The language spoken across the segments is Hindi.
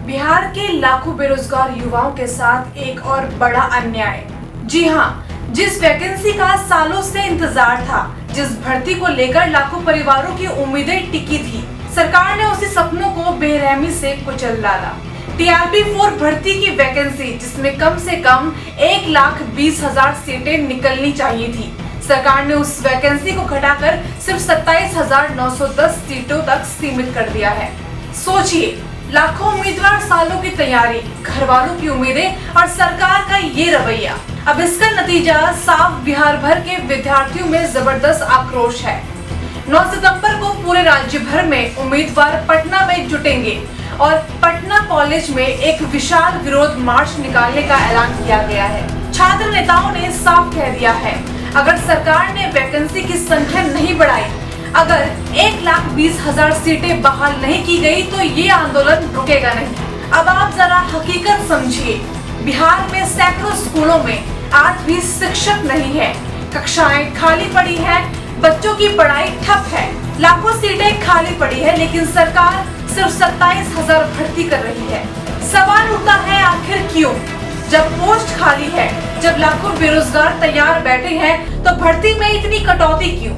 बिहार के लाखों बेरोजगार युवाओं के साथ एक और बड़ा अन्याय। जी हाँ, जिस वैकेंसी का सालों से इंतजार था, जिस भर्ती को लेकर लाखों परिवारों की उम्मीदें टिकी थी, सरकार ने उसी सपनों को बेरहमी से कुचल डाला। टीआरपी 4 भर्ती की वैकेंसी, जिसमें कम से कम 1,20,000 सीटें निकलनी चाहिए थी, सरकार ने उस वैकेंसी को घटाकर सिर्फ 27,910 सीटों तक सीमित कर दिया है। सोचिए, लाखों उम्मीदवार, सालों की तैयारी, घर वालों की उम्मीदें और सरकार का ये रवैया। अब इसका नतीजा साफ बिहार भर के विद्यार्थियों में जबरदस्त आक्रोश है। 9 सितंबर को पूरे राज्य भर में उम्मीदवार पटना में जुटेंगे और पटना कॉलेज में एक विशाल विरोध मार्च निकालने का ऐलान किया गया है। छात्र नेताओं ने साफ कह दिया है, अगर सरकार ने वैकेंसी की संख्या नहीं बढ़ाई, अगर 1,20,000 सीटें बहाल नहीं की गई, तो ये आंदोलन रुकेगा नहीं। अब आप जरा हकीकत समझिए, बिहार में सैकड़ों स्कूलों में आज भी शिक्षक नहीं है, कक्षाएं खाली पड़ी हैं, बच्चों की पढ़ाई ठप है, लाखों सीटें खाली पड़ी है, लेकिन सरकार सिर्फ 27,000 भर्ती कर रही है। सवाल उठता है, आखिर क्यों? जब पोस्ट खाली है, जब लाखों बेरोजगार तैयार बैठे हैं, तो भर्ती में इतनी कटौती क्यों?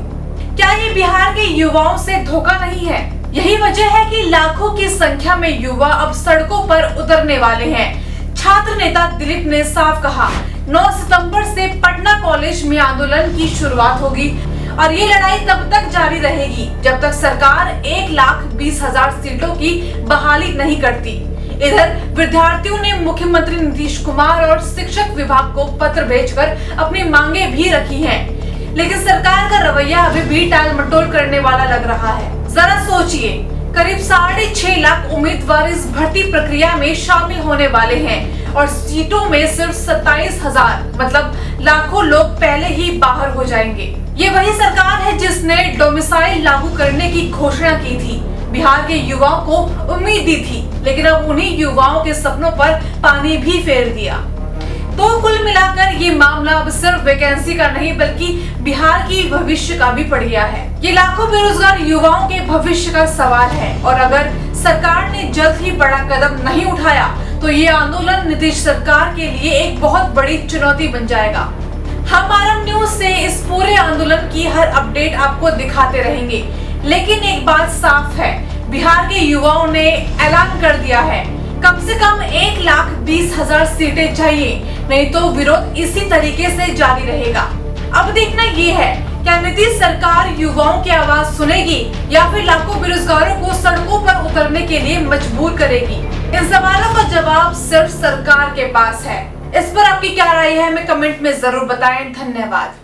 क्या ये बिहार के युवाओं से धोखा नहीं है? यही वजह है कि लाखों की संख्या में युवा अब सड़कों पर उतरने वाले हैं। छात्र नेता दिलीप ने साफ कहा, 9 सितंबर से पटना कॉलेज में आंदोलन की शुरुआत होगी और ये लड़ाई तब तक जारी रहेगी जब तक सरकार 1,20,000 सीटों की बहाली नहीं करती। इधर विद्यार्थियों ने मुख्यमंत्री नीतीश कुमार और शिक्षक विभाग को पत्र भेजकर अपनी मांगे भी रखी हैं, लेकिन सरकार का रवैया अभी भी टाल मटोल करने वाला लग रहा है। जरा सोचिए, करीब 6.5 लाख उम्मीदवार इस भर्ती प्रक्रिया में शामिल होने वाले हैं और सीटों में सिर्फ 27,000, मतलब लाखों लोग पहले ही बाहर हो जाएंगे। ये वही सरकार है जिसने डोमिसाइल लागू करने की घोषणा की थी, बिहार के युवाओं को उम्मीद दी थी, लेकिन अब उन्हीं युवाओं के सपनों पर पानी भी फेर दिया। तो कुल मिलाकर ये मामला अब सिर्फ वैकेंसी का नहीं, बल्कि बिहार की भविष्य का भी पड़ गया है। ये लाखों बेरोजगार युवाओं के भविष्य का सवाल है और अगर सरकार ने जल्द ही बड़ा कदम नहीं उठाया, तो ये आंदोलन नीतीश सरकार के लिए एक बहुत बड़ी चुनौती बन जाएगा। हम आरएम न्यूज से इस पूरे आंदोलन की हर अपडेट आपको दिखाते रहेंगे, लेकिन एक बात साफ है, बिहार के युवाओं ने ऐलान कर दिया है, कम से कम 1,20,000 सीटें चाहिए, नहीं तो विरोध इसी तरीके से जारी रहेगा। अब देखना ये है, क्या नीतीश सरकार युवाओं की आवाज सुनेगी या फिर लाखों बेरोजगारों को सड़कों पर उतरने के लिए मजबूर करेगी? इन सवालों का जवाब सिर्फ सरकार के पास है। इस पर आपकी क्या राय है, हमें कमेंट में जरूर बताएं। धन्यवाद।